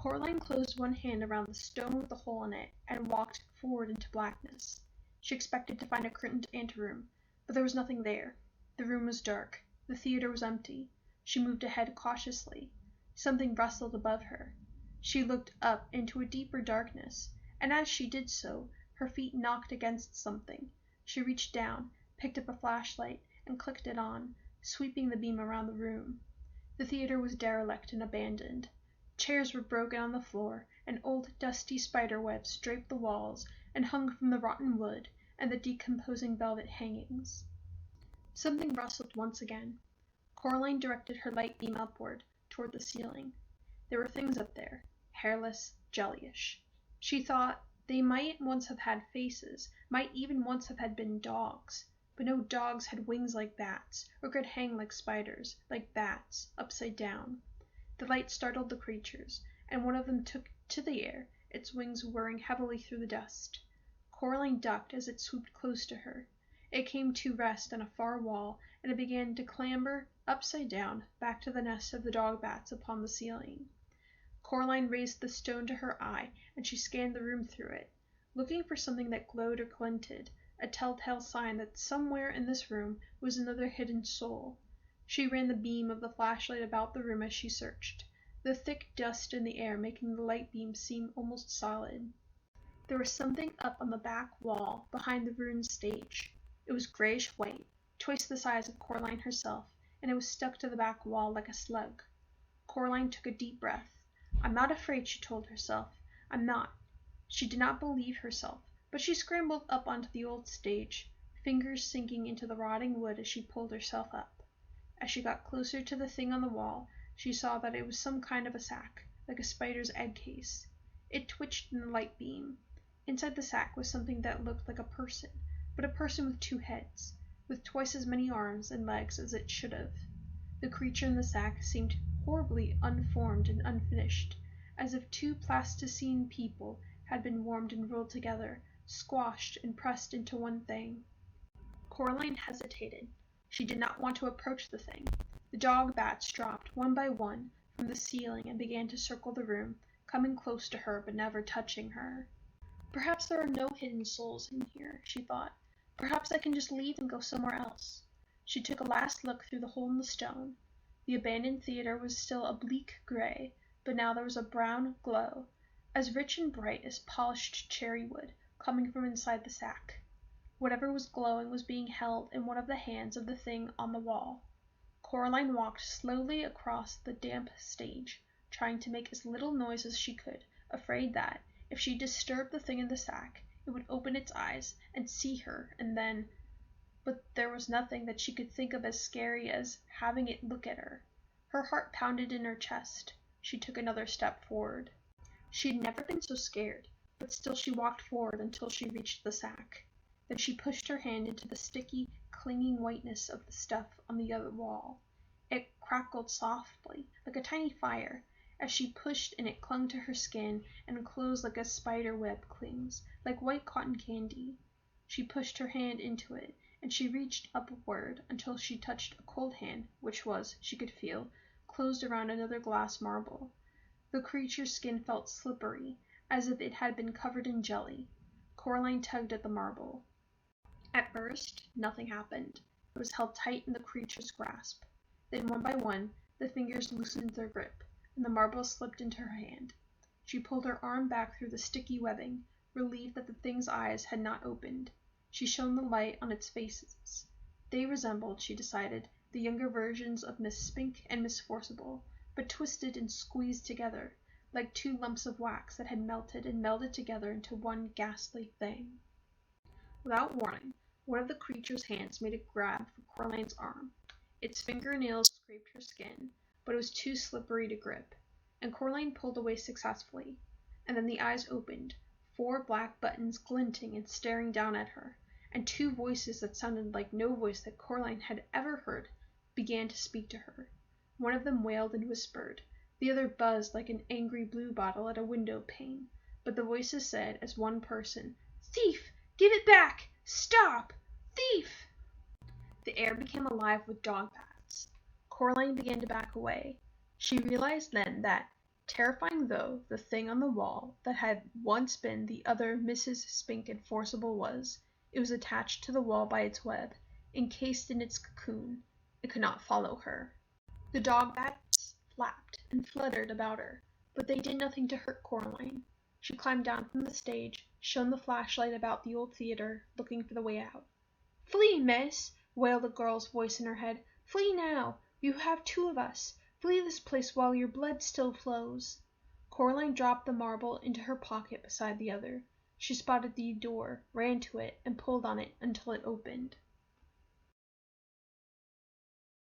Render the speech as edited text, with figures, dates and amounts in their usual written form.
Coraline closed one hand around the stone with the hole in it and walked forward into blackness. She expected to find a curtained anteroom, but there was nothing there. The room was dark. The theater was empty. She moved ahead cautiously. Something rustled above her. She looked up into a deeper darkness, and as she did so, her feet knocked against something. She reached down, picked up a flashlight, and clicked it on, sweeping the beam around the room. The theater was derelict and abandoned. Chairs were broken on the floor, and old dusty spider webs draped the walls and hung from the rotten wood and the decomposing velvet hangings. Something rustled once again. Coraline directed her light beam upward, toward the ceiling. There were things up there, hairless, jellyish. She thought they might once have had faces, might even once have been dogs, but no dogs had wings like bats, or could hang like spiders, like bats, upside down. The light startled the creatures, and one of them took to the air, its wings whirring heavily through the dust. Coraline ducked as it swooped close to her. It came to rest on a far wall, and it began to clamber, upside down, back to the nest of the dog bats upon the ceiling. Coraline raised the stone to her eye, and she scanned the room through it, looking for something that glowed or glinted, a telltale sign that somewhere in this room was another hidden soul. She ran the beam of the flashlight about the room as she searched, the thick dust in the air making the light beam seem almost solid. There was something up on the back wall behind the ruined stage. It was grayish-white, twice the size of Coraline herself, and it was stuck to the back wall like a slug. Coraline took a deep breath. "I'm not afraid," she told herself. "I'm not." She did not believe herself, but she scrambled up onto the old stage, fingers sinking into the rotting wood as she pulled herself up. As she got closer to the thing on the wall, she saw that it was some kind of a sack, like a spider's egg case. It twitched in the light beam. Inside the sack was something that looked like a person, but a person with two heads, with twice as many arms and legs as it should have. The creature in the sack seemed horribly unformed and unfinished, as if two plasticine people had been warmed and rolled together, squashed and pressed into one thing. Coraline hesitated. She did not want to approach the thing. The dog bats dropped one by one from the ceiling and began to circle the room, coming close to her but never touching her. "Perhaps there are no hidden souls in here," she thought. "Perhaps I can just leave and go somewhere else." She took a last look through the hole in the stone. The abandoned theater was still a bleak gray, but now there was a brown glow, as rich and bright as polished cherry wood, coming from inside the sack. Whatever was glowing was being held in one of the hands of the thing on the wall. Coraline walked slowly across the damp stage, trying to make as little noise as she could, afraid that, if she disturbed the thing in the sack, it would open its eyes and see her, and then... But there was nothing that she could think of as scary as having it look at her. Her heart pounded in her chest. She took another step forward. She had never been so scared, but still she walked forward until she reached the sack. Then she pushed her hand into the sticky, clinging whiteness of the stuff on the other wall. It crackled softly, like a tiny fire. As she pushed and it clung to her skin and closed like a spider web clings, like white cotton candy. She pushed her hand into it, and she reached upward until she touched a cold hand, which was, she could feel, closed around another glass marble. The creature's skin felt slippery, as if it had been covered in jelly. Coraline tugged at the marble. At first, nothing happened. It was held tight in the creature's grasp. Then, one by one, the fingers loosened their grip, and the marble slipped into her hand. She pulled her arm back through the sticky webbing, relieved that the thing's eyes had not opened. She shone the light on its faces. They resembled, she decided, the younger versions of Miss Spink and Miss Forcible, but twisted and squeezed together, like two lumps of wax that had melted and melded together into one ghastly thing. Without warning, one of the creature's hands made a grab for Coraline's arm. Its fingernails scraped her skin, but it was too slippery to grip, and Coraline pulled away successfully. And then the eyes opened, 4 black buttons glinting and staring down at her, and 2 voices that sounded like no voice that Coraline had ever heard began to speak to her. One of them wailed and whispered, the other buzzed like an angry blue bottle at a window pane, but the voices said as one person, "Thief! Give it back! Stop! Thief!" The air became alive with dog bats. Coraline began to back away. She realized then that, Terrifying though the thing on the wall that had once been the other Mrs. Spink Enforceable was, it was attached to the wall by its web, encased in its cocoon. It could not follow her. The dog bats flapped and fluttered about her, but they did nothing to hurt Coraline. She climbed down from the stage, shone the flashlight about the old theater, looking for the way out. "Flee, miss!" wailed a girl's voice in her head. "Flee now! You have two of us. Flee this place while your blood still flows." Coraline dropped the marble into her pocket beside the other. She spotted the door, ran to it, and pulled on it until it opened.